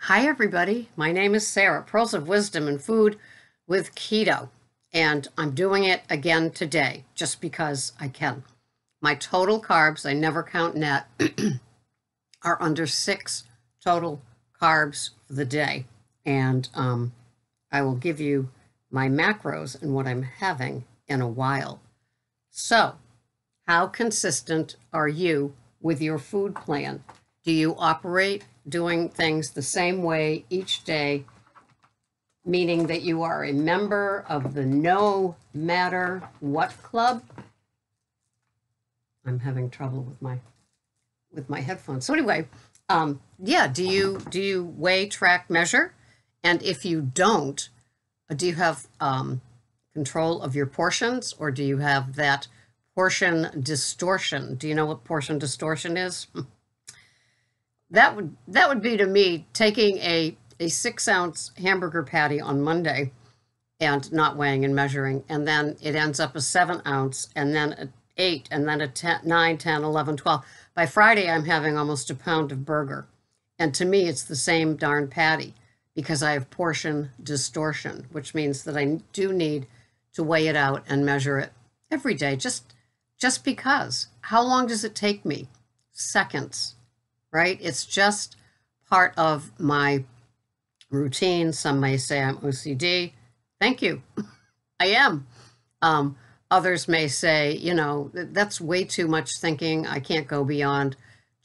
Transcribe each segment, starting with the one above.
Hi, everybody. My name is Sarah, Pearls of Wisdom and Food with Keto, and I'm doing it again today just because I can. My total carbs, I never count net, are under 6 total carbs for the day, and I will give you my macros and what I'm having in a while. So, how consistent are you with your food plan? Do you operate doing things the same way each day, meaning that you are a member of the no matter what club? I'm having trouble with my headphones. So anyway, yeah, do you weigh, track, measure? And if you don't, do you have control of your portions, or do you have that portion distortion? Do you know what portion distortion is? That would be to me taking a 6-ounce hamburger patty on Monday and not weighing and measuring, and then it ends up a 7-ounce, and then an 8, and then a 10, 9, 10, 11, 12. By Friday, I'm having almost a pound of burger. And to me, it's the same darn patty because I have portion distortion, which means that I do need to weigh it out and measure it every day, just because. How long does it take me? Seconds. Right? It's just part of my routine. Some may say I'm OCD. Thank you. I am. Others may say, that's way too much thinking. I can't go beyond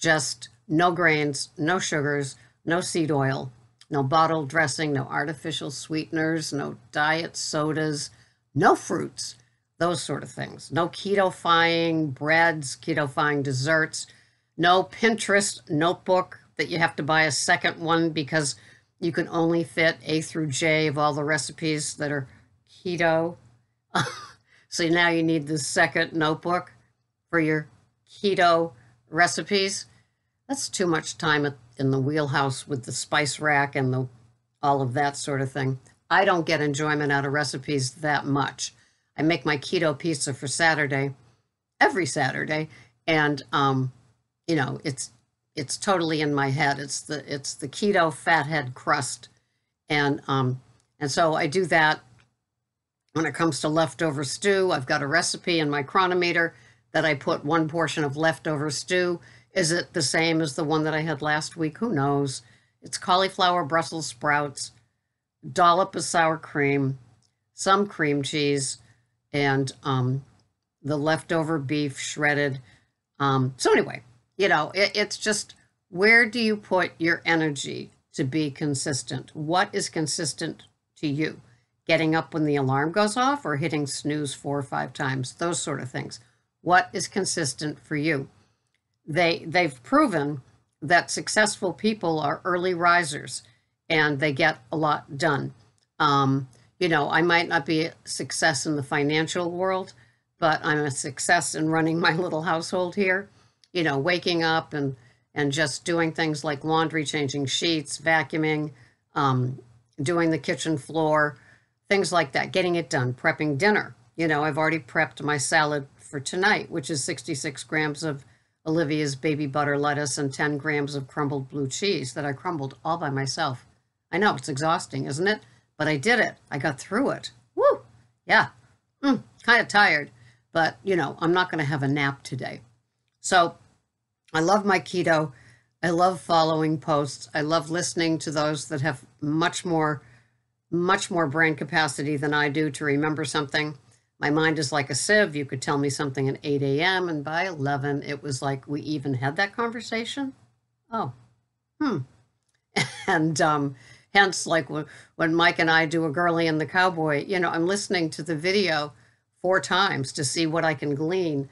just no grains, no sugars, no seed oil, no bottled dressing, no artificial sweeteners, no diet sodas, no fruits, those sort of things. No keto-fying breads, keto-fying desserts. No Pinterest notebook that you have to buy a second one because you can only fit A through J of all the recipes that are keto. So now you need the second notebook for your keto recipes. That's too much time in the wheelhouse with the spice rack and all of that sort of thing. I don't get enjoyment out of recipes that much. I make my keto pizza for Saturday, every Saturday, and it's totally in my head. It's the keto fathead crust, and so I do that. When it comes to leftover stew, I've got a recipe in my chronometer that I put 1 portion of leftover stew. Is it the same as the one that I had last week? Who knows? It's cauliflower, Brussels sprouts, dollop of sour cream, some cream cheese, and the leftover beef shredded. So anyway. It's just, where do you put your energy to be consistent? What is consistent to you? Getting up when the alarm goes off or hitting snooze 4 or 5 times? Those sort of things. What is consistent for you? They've proven that successful people are early risers and they get a lot done. I might not be a success in the financial world, but I'm a success in running my little household here. Waking up and just doing things like laundry, changing sheets, vacuuming, doing the kitchen floor, things like that, getting it done, prepping dinner. I've already prepped my salad for tonight, which is 66 grams of Olivia's baby butter lettuce and 10 grams of crumbled blue cheese that I crumbled all by myself. I know, it's exhausting, isn't it? But I did it. I got through it. Woo! Yeah. Kind of tired, but, I'm not going to have a nap today. So I love my keto. I love following posts. I love listening to those that have much more brain capacity than I do to remember something. My mind is like a sieve. You could tell me something at 8 a.m. and by 11, it was like we even had that conversation. Oh, And hence, like when Mike and I do a girly and the cowboy, I'm listening to the video 4 times to see what I can glean.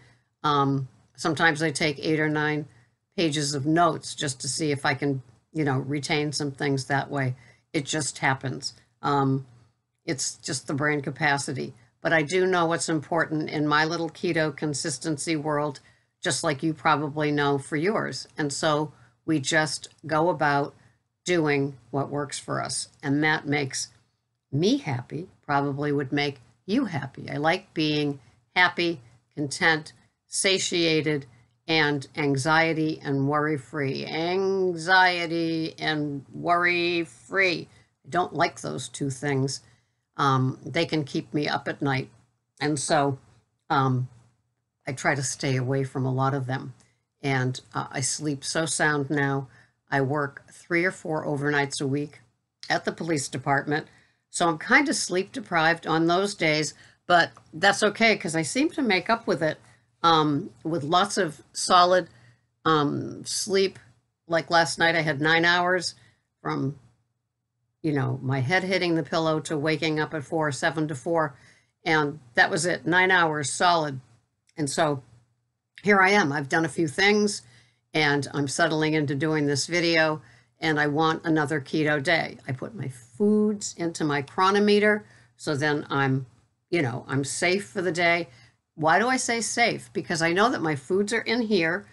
Sometimes I take 8 or 9 pages of notes just to see if I can, retain some things that way. It just happens. It's just the brain capacity. But I do know what's important in my little keto consistency world, just like you probably know for yours. And so we just go about doing what works for us. And that makes me happy, probably would make you happy. I like being happy, content, satiated, and anxiety and worry-free. Anxiety and worry-free. I don't like those two things. They can keep me up at night. And so I try to stay away from a lot of them. And I sleep so sound now. I work 3 or 4 overnights a week at the police department. So I'm kind of sleep deprived on those days, but that's okay because I seem to make up with it with lots of solid sleep. Like last night, I had 9 hours from, my head hitting the pillow to waking up at 4, 7 to 4. And that was it, 9 hours solid. And so here I am. I've done a few things and I'm settling into doing this video, and I want another keto day. I put my foods into my chronometer, so then I'm safe for the day. Why do I say safe? Because I know that my foods are in here,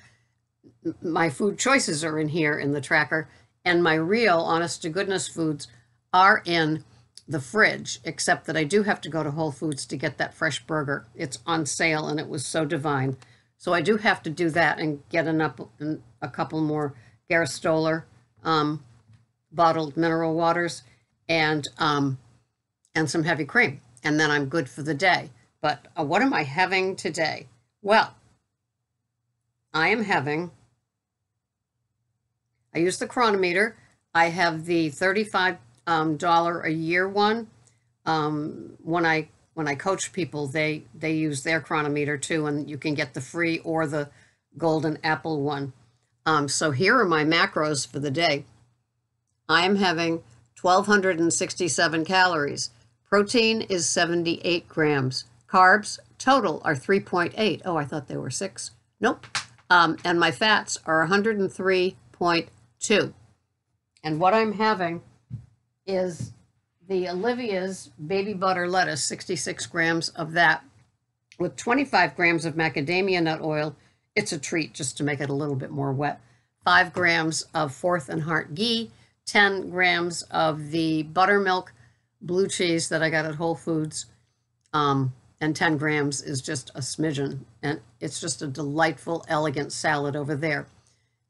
my food choices are in here in the tracker, and my real honest to goodness foods are in the fridge, except that I do have to go to Whole Foods to get that fresh burger. It's on sale and it was so divine. So I do have to do that and get a couple more Garistoller bottled mineral waters and some heavy cream. And then I'm good for the day. But what am I having today? Well, I use the chronometer. I have the $35 a year one. When I coach people, they use their chronometer too, and you can get the free or the golden apple one. So here are my macros for the day. I am having 1,267 calories. Protein is 78 grams. Carbs total are 3.8. Oh, I thought they were 6. Nope. And my fats are 103.2. And what I'm having is the Olivia's baby butter lettuce, 66 grams of that, with 25 grams of macadamia nut oil. It's a treat just to make it a little bit more wet. 5 grams of Fourth and Heart ghee, 10 grams of the buttermilk blue cheese that I got at Whole Foods, and 10 grams is just a smidgen. And it's just a delightful, elegant salad over there.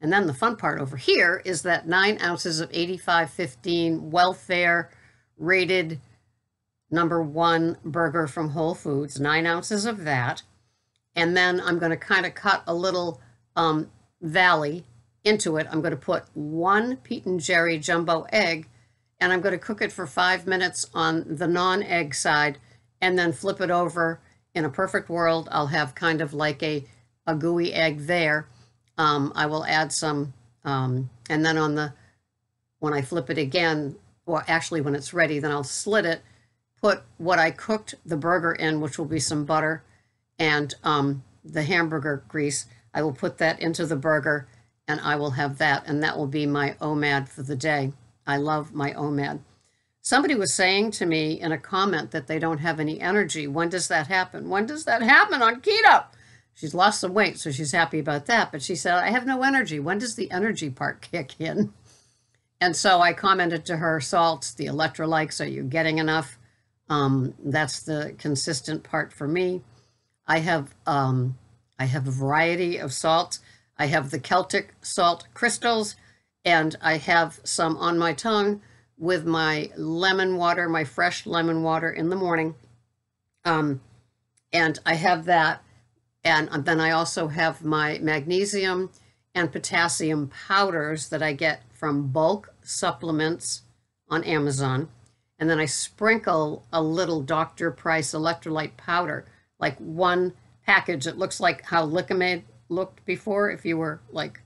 And then the fun part over here is that 9 ounces of 8515 welfare rated #1 burger from Whole Foods, 9 ounces of that. And then I'm going to kind of cut a little valley into it. I'm going to put 1 Pete and Jerry jumbo egg, and I'm going to cook it for 5 minutes on the non-egg side, and then flip it over. In a perfect world, I'll have kind of like a gooey egg there. I will add some, and then when I flip it again, or actually when it's ready, then I'll slit it, put what I cooked the burger in, which will be some butter and the hamburger grease. I will put that into the burger, and I will have that, and that will be my OMAD for the day. I love my OMAD. Somebody was saying to me in a comment that they don't have any energy. When does that happen? When does that happen on keto? She's lost some weight, so she's happy about that. But she said, I have no energy. When does the energy part kick in? And so I commented to her, salts, the electrolytes, are you getting enough? That's the consistent part for me. I have a variety of salts. I have the Celtic salt crystals, and I have some on my tongue with my lemon water, my fresh lemon water in the morning. And I have that. And then I also have my magnesium and potassium powders that I get from bulk supplements on Amazon. And then I sprinkle a little Dr. Price electrolyte powder, like 1 package. It looks like how Lickamade looked before, if you're like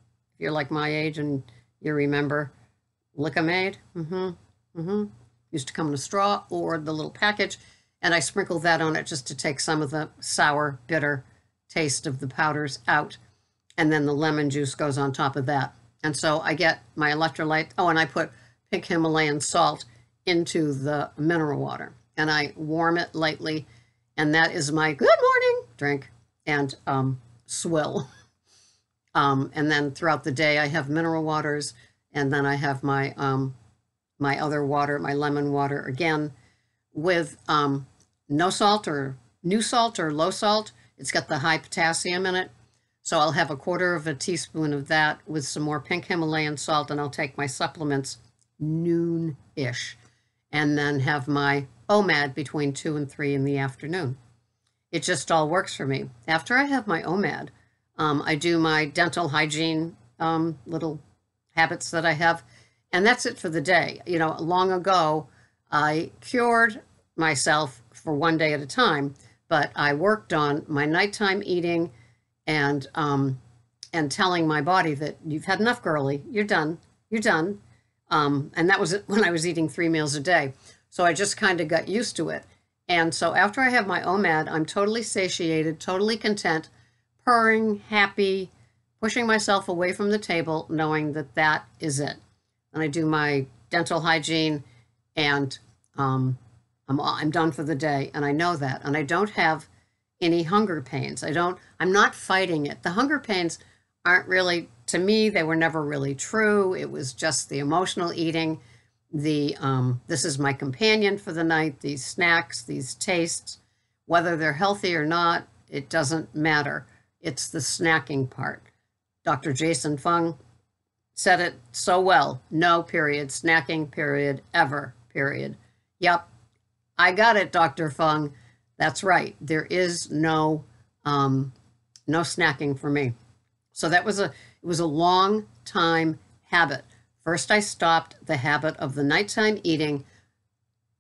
my age and you remember Lickamade. Used to come in a straw or the little package. And I sprinkle that on it just to take some of the sour, bitter taste of the powders out, and then the lemon juice goes on top of that. And so I get my electrolyte. Oh, and I put pink Himalayan salt into the mineral water, and I warm it lightly, and that is my good morning drink, and swill. And then throughout the day I have mineral waters, and then I have my my other water, my lemon water, again with no salt or new salt or low salt. It's got the high potassium in it. So I'll have a quarter of a teaspoon of that with some more pink Himalayan salt, and I'll take my supplements noon-ish, and then have my OMAD between 2 and 3 in the afternoon. It just all works for me. After I have my OMAD, I do my dental hygiene little habits that I have, and that's it for the day. You know, long ago, I cured myself for one day at a time, but I worked on my nighttime eating and telling my body that you've had enough, girly. You're done. You're done. And that was when I was eating 3 meals a day. So I just kind of got used to it. And so after I have my OMAD, I'm totally satiated, totally content, purring, happy, pushing myself away from the table, knowing that that is it. And I do my dental hygiene, and I'm done for the day, and I know that. And I don't have any hunger pains. I'm not fighting it. The hunger pains aren't really, to me, they were never really true. It was just the emotional eating. This is my companion for the night, these snacks, these tastes, whether they're healthy or not, it doesn't matter. It's the snacking part. Dr. Jason Fung said it so well. No, period. Snacking, period. Ever, period. Yep. I got it, Dr. Fung. That's right. There is no snacking for me. So it was a long time habit. First, I stopped the habit of the nighttime eating,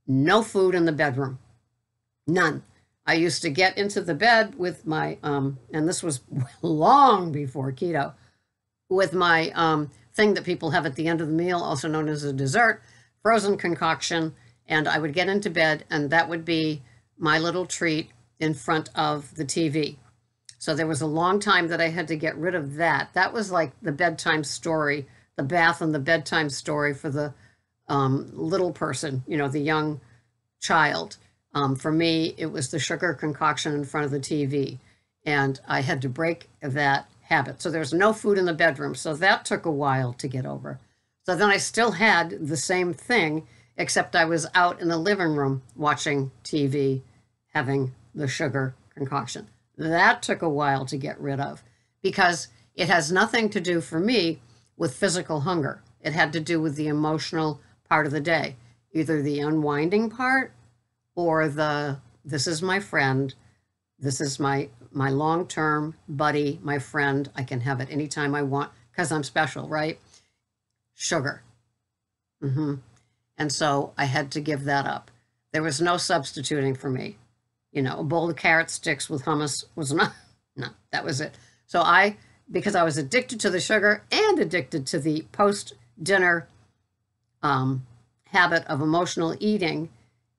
no food in the bedroom, none. I used to get into the bed with my, and this was long before keto, with my thing that people have at the end of the meal, also known as a dessert, frozen concoction, and I would get into bed, and that would be my little treat in front of the TV. So there was a long time that I had to get rid of that. That was like the bedtime story, the bath and the bedtime story for the little person, you know, the young child. For me, it was the sugar concoction in front of the TV, and I had to break that habit. So there's no food in the bedroom, so that took a while to get over. So then I still had the same thing, except I was out in the living room watching TV, having the sugar concoction. That took a while to get rid of, because it has nothing to do for me with physical hunger. It had to do with the emotional part of the day, either the unwinding part or this is my friend, this is my long-term buddy, my friend, I can have it anytime I want because I'm special, right? Sugar. And so I had to give that up. There was no substituting for me. You know, a bowl of carrot sticks with hummus was no, that was it. So because I was addicted to the sugar and addicted to the post-dinner habit of emotional eating,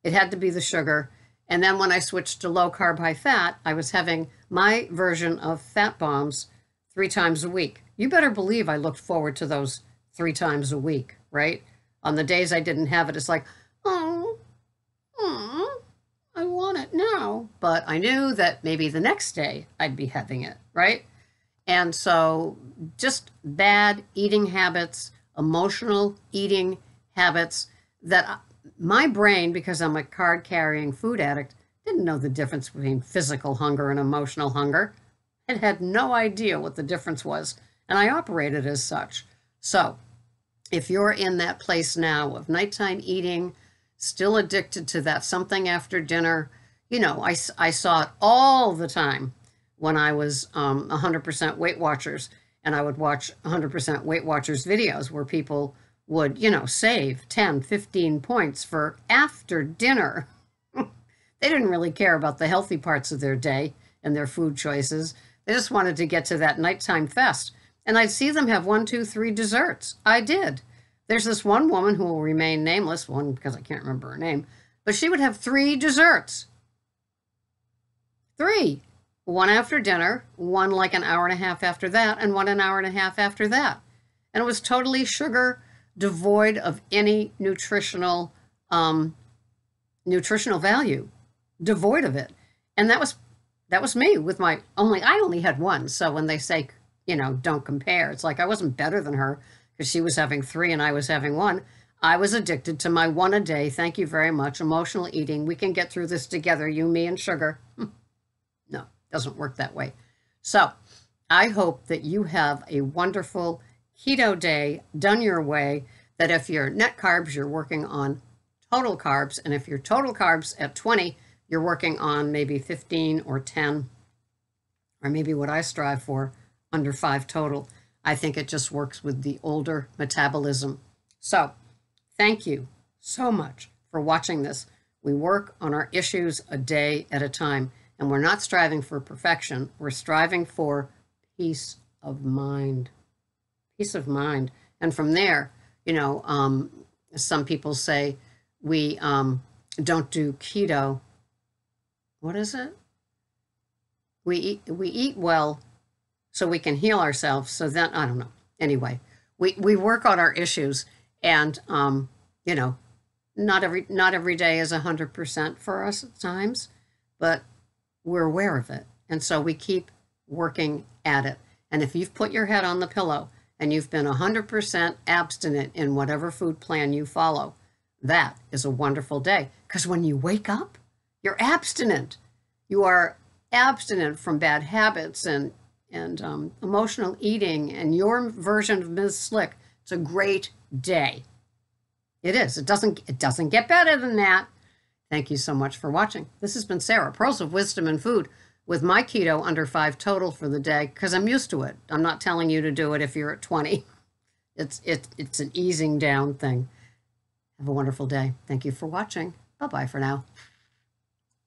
it had to be the sugar. And then when I switched to low carb, high fat, I was having my version of fat bombs 3 times a week. You better believe I looked forward to those 3 times a week, right? On the days I didn't have it, it's like, oh, I want it now. But I knew that maybe the next day I'd be having it, right? And so just bad eating habits, emotional eating habits that my brain, because I'm a card-carrying food addict, didn't know the difference between physical hunger and emotional hunger. It had no idea what the difference was, and I operated as such. So if you're in that place now of nighttime eating, still addicted to that something after dinner, you know, I saw it all the time when I was 100% Weight Watchers, and I would watch 100% Weight Watchers videos where people would, you know, save 10, 15 points for after dinner. They didn't really care about the healthy parts of their day and their food choices. They just wanted to get to that nighttime fest. And I'd see them have 1, 2, 3 desserts. I did. There's this one woman who will remain nameless, one because I can't remember her name, but she would have 3 desserts. 3. 1 after dinner, 1 like an hour and a half after that, and 1 an hour and a half after that. And it was totally sugar, devoid of any nutritional value, devoid of it. And that was me with I only had 1. So when they say, you know, don't compare, it's like I wasn't better than her because she was having 3 and I was having 1. I was addicted to my 1 a day. Thank you very much. Emotional eating. We can get through this together, you, me, and sugar. No, doesn't work that way. So I hope that you have a wonderful keto day done your way, that if you're net carbs, you're working on total carbs. And if you're total carbs at 20, you're working on maybe 15 or 10, or maybe what I strive for, under 5 total. I think it just works with the older metabolism. So thank you so much for watching this. We work on our issues a day at a time, and we're not striving for perfection. We're striving for peace of mind. Peace of mind. And from there, some people say we don't do keto. What is it? We eat well so we can heal ourselves. So then, I don't know. Anyway, we work on our issues, and not every day is 100% for us at times, but we're aware of it, and so we keep working at it. And if you've put your head on the pillow and you've been 100% abstinent in whatever food plan you follow, that is a wonderful day, because when you wake up, you're abstinent. You are abstinent from bad habits and emotional eating and your version of Ms. Slick. It's a great day. It is. It doesn't get better than that. Thank you so much for watching. This has been Sarah, Pearls of Wisdom in Food, with my keto under 5 total for the day, because I'm used to it. I'm not telling you to do it if you're at 20. It's an easing down thing. Have a wonderful day. Thank you for watching. Bye-bye for now.